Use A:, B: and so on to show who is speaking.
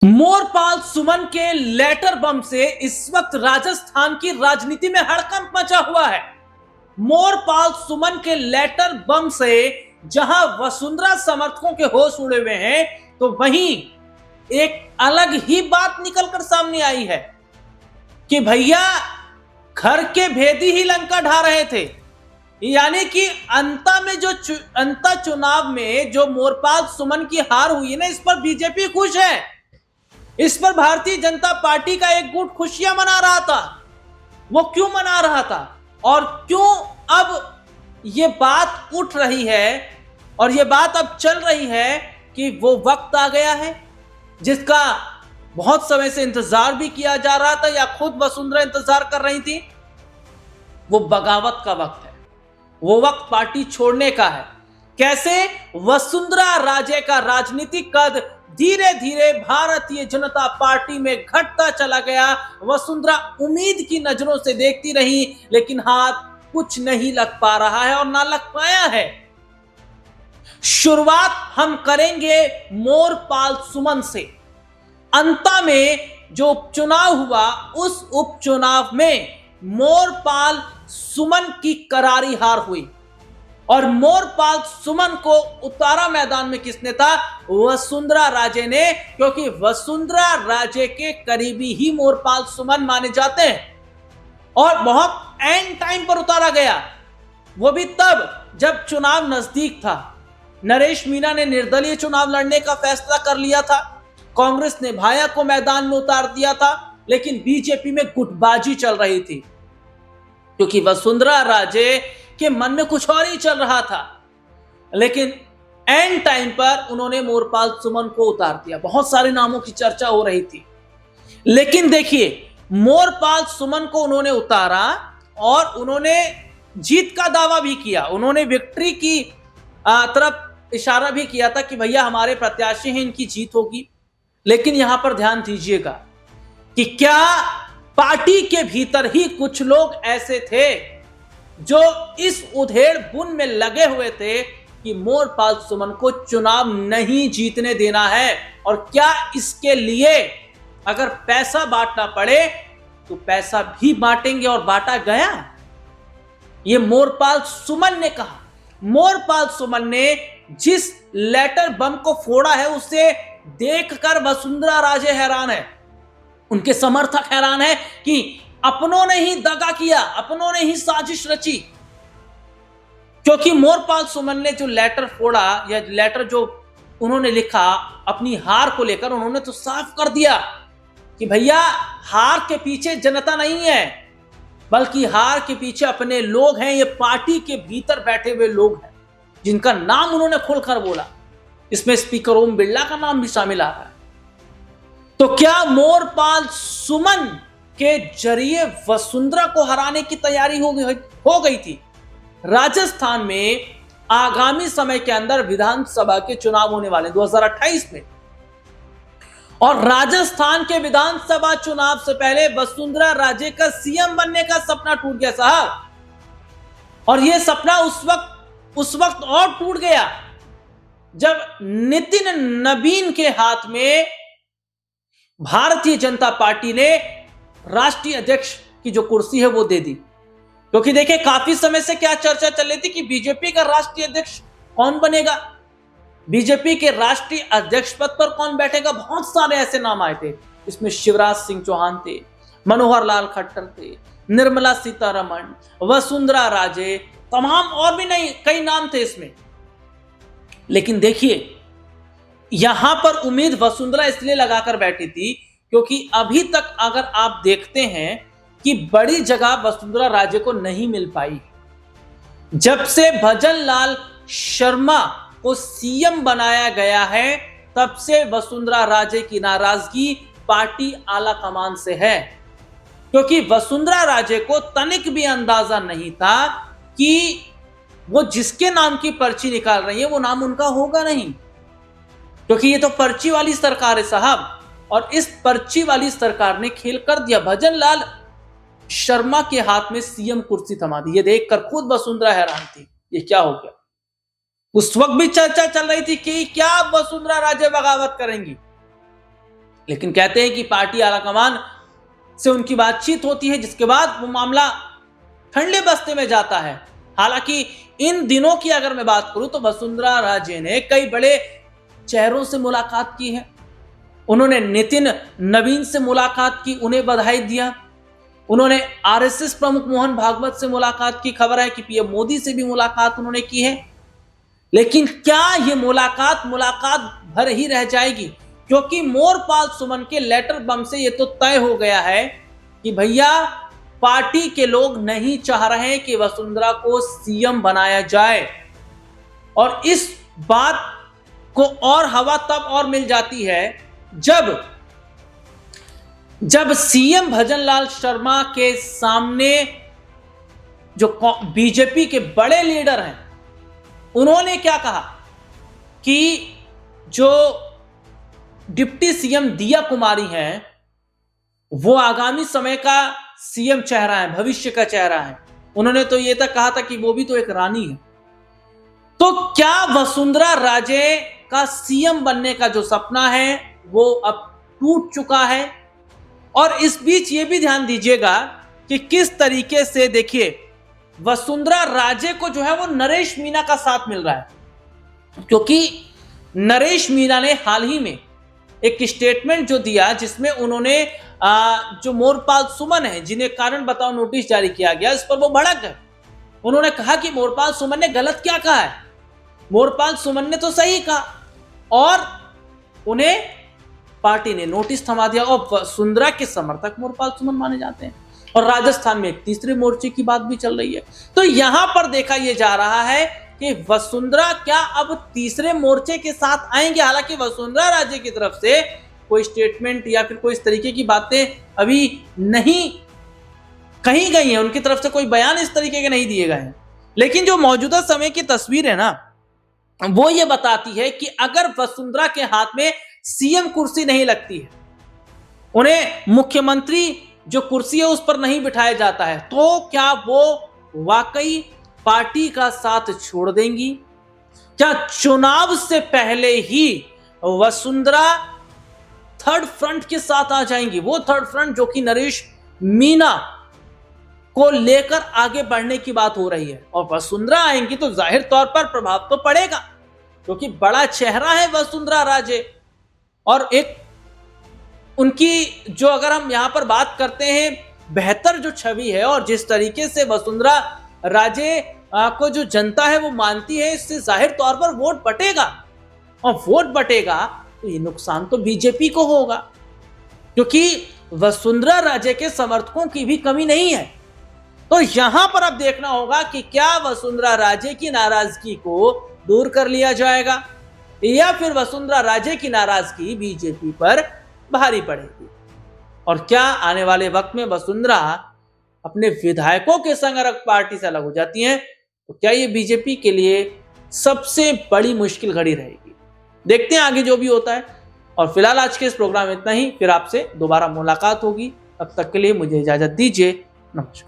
A: मोरपाल सुमन के लेटर बम से इस वक्त राजस्थान की राजनीति में हड़कंप मचा हुआ है। मोरपाल सुमन के लेटर बम से जहां वसुंधरा समर्थकों के होश उड़े हुए हैं, तो वहीं एक अलग ही बात निकलकर सामने आई है कि भैया घर के भेदी ही लंका ढा रहे थे। यानी कि अंता चुनाव में जो मोरपाल सुमन की हार हुई है ना, इस पर बीजेपी खुश है। इस पर भारतीय जनता पार्टी का एक गुट खुशियां मना रहा था। वो क्यों मना रहा था और क्यों अब ये बात उठ रही है और ये बात अब चल रही है कि वो वक्त आ गया है जिसका बहुत समय से इंतजार भी किया जा रहा था, या खुद वसुंधरा इंतजार कर रही थी। वो बगावत का वक्त है, वो वक्त पार्टी छोड़ने का है। कैसे वसुंधरा राजे का राजनीतिक कद धीरे धीरे भारतीय जनता पार्टी में घटता चला गया। वसुंधरा उम्मीद की नजरों से देखती रही, लेकिन हाथ कुछ नहीं लग पा रहा है और ना लग पाया है। शुरुआत हम करेंगे मोरपाल सुमन से। अंता में जो उपचुनाव हुआ, उस उपचुनाव में मोरपाल सुमन की करारी हार हुई और मोरपाल सुमन को उतारा मैदान में किसने था? वसुंधरा राजे ने, क्योंकि वसुंधरा राजे के करीबी ही मोरपाल सुमन माने जाते हैं। और बहुत एंड टाइम पर उतारा गया, वो भी तब जब चुनाव नजदीक था। नरेश मीणा ने निर्दलीय चुनाव लड़ने का फैसला कर लिया था, कांग्रेस ने भाया को मैदान में उतार दिया था, लेकिन बीजेपी में गुटबाजी चल रही थी क्योंकि वसुंधरा राजे के मन में कुछ और ही चल रहा था। लेकिन एंड टाइम पर उन्होंने मोरपाल सुमन को उतार दिया। बहुत सारे नामों की चर्चा हो रही थी, लेकिन देखिए मोरपाल सुमन को उन्होंने उतारा और उन्होंने जीत का दावा भी किया। उन्होंने विक्ट्री की तरफ इशारा भी किया था कि भैया हमारे प्रत्याशी हैं, इनकी जीत होगी। लेकिन यहां पर ध्यान दीजिएगा कि क्या पार्टी के भीतर ही कुछ लोग ऐसे थे जो इस उधेड़ बुन में लगे हुए थे कि मोरपाल सुमन को चुनाव नहीं जीतने देना है, और क्या इसके लिए अगर पैसा बांटना पड़े तो पैसा भी बांटेंगे, और बांटा गया। ये मोरपाल सुमन ने कहा। मोरपाल सुमन ने जिस लेटर बम को फोड़ा है, उसे देखकर वसुंधरा राजे हैरान है, उनके समर्थक हैरान है कि अपनों ने ही दगा किया, अपनों ने ही साजिश रची। क्योंकि मोरपाल सुमन ने जो लेटर फोड़ा, या लेटर जो उन्होंने लिखा अपनी हार को लेकर, उन्होंने तो साफ कर दिया कि भैया हार के पीछे जनता नहीं है, बल्कि हार के पीछे अपने लोग हैं। ये पार्टी के भीतर बैठे हुए लोग हैं, जिनका नाम उन्होंने खुलकर बोला। इसमें स्पीकर ओम बिरला का नाम भी शामिल आ रहा है। तो क्या मोरपाल सुमन के जरिए वसुंधरा को हराने की तैयारी हो गई थी? राजस्थान में आगामी समय के अंदर विधानसभा के चुनाव होने वाले 2028 में, और राजस्थान के विधानसभा चुनाव से पहले वसुंधरा राजे का सीएम बनने का सपना टूट गया साहब। और यह सपना उस वक्त और टूट गया जब नितिन नबीन के हाथ में भारतीय जनता पार्टी ने राष्ट्रीय अध्यक्ष की जो कुर्सी है वो दे दी। क्योंकि देखिए काफी समय से क्या चर्चा चल रही थी कि बीजेपी का राष्ट्रीय अध्यक्ष कौन बनेगा, बीजेपी के राष्ट्रीय अध्यक्ष पद पर कौन बैठेगा। बहुत सारे ऐसे नाम आए थे, इसमें शिवराज सिंह चौहान थे, मनोहर लाल खट्टर थे, निर्मला सीतारमण, वसुंधरा राजे, तमाम और भी नहीं कई नाम थे इसमें। लेकिन देखिए यहां पर उम्मीद वसुंधरा इसलिए लगाकर बैठी थी क्योंकि अभी तक अगर आप देखते हैं कि बड़ी जगह वसुंधरा राजे को नहीं मिल पाई। जब से भजन लाल शर्मा को सीएम बनाया गया है, तब से वसुंधरा राजे की नाराजगी पार्टी आला कमान से है। क्योंकि वसुंधरा राजे को तनिक भी अंदाजा नहीं था कि वो जिसके नाम की पर्ची निकाल रही है वो नाम उनका होगा नहीं, क्योंकि ये तो पर्ची वाली सरकार है साहब। और इस पर्ची वाली सरकार ने खेल कर दिया, भजन लाल शर्मा के हाथ में सीएम कुर्सी थमा दी। ये देखकर खुद वसुंधरा हैरान थी, ये क्या हो गया। उस वक्त भी चर्चा चल रही थी कि क्या वसुंधरा राजे बगावत करेंगी, लेकिन कहते हैं कि पार्टी आलाकमान से उनकी बातचीत होती है, जिसके बाद वो मामला ठंडे बस्ते में जाता है। हालांकि इन दिनों की अगर मैं बात करूं तो वसुंधरा राजे ने कई बड़े चेहरों से मुलाकात की है। उन्होंने नितिन नवीन से मुलाकात की, उन्हें बधाई दिया। उन्होंने आरएसएस प्रमुख मोहन भागवत से मुलाकात की, खबर है कि पीएम मोदी से भी मुलाकात उन्होंने की है। लेकिन क्या ये मुलाकात भर ही रह जाएगी? क्योंकि मोरपाल सुमन के लेटर बम से ये तो तय हो गया है कि भैया पार्टी के लोग नहीं चाह रहे हैं कि वसुंधरा को सीएम बनाया जाए। और इस बात को और हवा तब और मिल जाती है जब सीएम भजनलाल शर्मा के सामने जो बीजेपी के बड़े लीडर हैं, उन्होंने क्या कहा कि जो डिप्टी सीएम दिया कुमारी हैं वो आगामी समय का सीएम चेहरा है, भविष्य का चेहरा है। उन्होंने तो ये तक कहा था कि वो भी तो एक रानी है। तो क्या वसुंधरा राजे का सीएम बनने का जो सपना है वो अब टूट चुका है? और इस बीच ये भी ध्यान दीजिएगा कि किस तरीके से, देखिए, वसुंधरा राजे को जो है वो नरेश मीना का साथ मिल रहा है, क्योंकि नरेश मीना ने हाल ही में एक स्टेटमेंट जो दिया जिसमें उन्होंने जो मोरपाल सुमन है, जिन्हें कारण बताओ नोटिस जारी किया गया, इस पर वो भड़क गए। उन्होंने कहा कि मोरपाल सुमन ने गलत क्या कहा है, मोरपाल सुमन ने तो सही कहा, और उन्हें पार्टी ने नोटिस थमा दिया। और वसुंधरा के समर्थक मोरपाल सुमन माने जाते हैं, और राजस्थान में एक तीसरे मोर्चे की बात भी चल रही है। तो यहां पर देखा यह जा रहा है कि वसुंधरा क्या अब तीसरे मोर्चे के साथ आएंगे। हालांकि वसुंधरा राजे की तरफ से कोई स्टेटमेंट या फिर कोई इस तरीके की बातें अभी नहीं कही गई हैं, उनकी तरफ से कोई बयान इस तरीके के नहीं दिए गए हैं। लेकिन जो मौजूदा समय की तस्वीर है ना, वो ये बताती है कि अगर वसुंधरा के हाथ में सीएम कुर्सी नहीं लगती है, उन्हें मुख्यमंत्री जो कुर्सी है उस पर नहीं बिठाया जाता है, तो क्या वो वाकई पार्टी का साथ छोड़ देंगी? क्या चुनाव से पहले ही वसुंधरा थर्ड फ्रंट के साथ आ जाएंगी? वो थर्ड फ्रंट जो कि नरेश मीना को लेकर आगे बढ़ने की बात हो रही है। और वसुंधरा आएंगी तो जाहिर तौर पर प्रभाव तो पड़ेगा, क्योंकि बड़ा चेहरा है वसुंधरा राजे। और एक उनकी जो, अगर हम यहां पर बात करते हैं, बेहतर जो छवि है और जिस तरीके से वसुंधरा राजे को जो जनता है वो मानती है, इससे जाहिर तौर पर वोट बटेगा। और वोट बटेगा तो ये नुकसान तो बीजेपी को होगा, क्योंकि वसुंधरा राजे के समर्थकों की भी कमी नहीं है। तो यहां पर अब देखना होगा कि क्या वसुंधरा राजे की नाराजगी को दूर कर लिया जाएगा, या फिर वसुंधरा राजे की नाराजगी बीजेपी पर भारी पड़ेगी। और क्या आने वाले वक्त में वसुंधरा अपने विधायकों के संग अगर पार्टी से अलग हो जाती हैं, तो क्या ये बीजेपी के लिए सबसे बड़ी मुश्किल घड़ी रहेगी? देखते हैं आगे जो भी होता है। और फिलहाल आज के इस प्रोग्राम में इतना ही, फिर आपसे दोबारा मुलाकात होगी। तब तक के लिए मुझे इजाजत दीजिए। नमस्कार।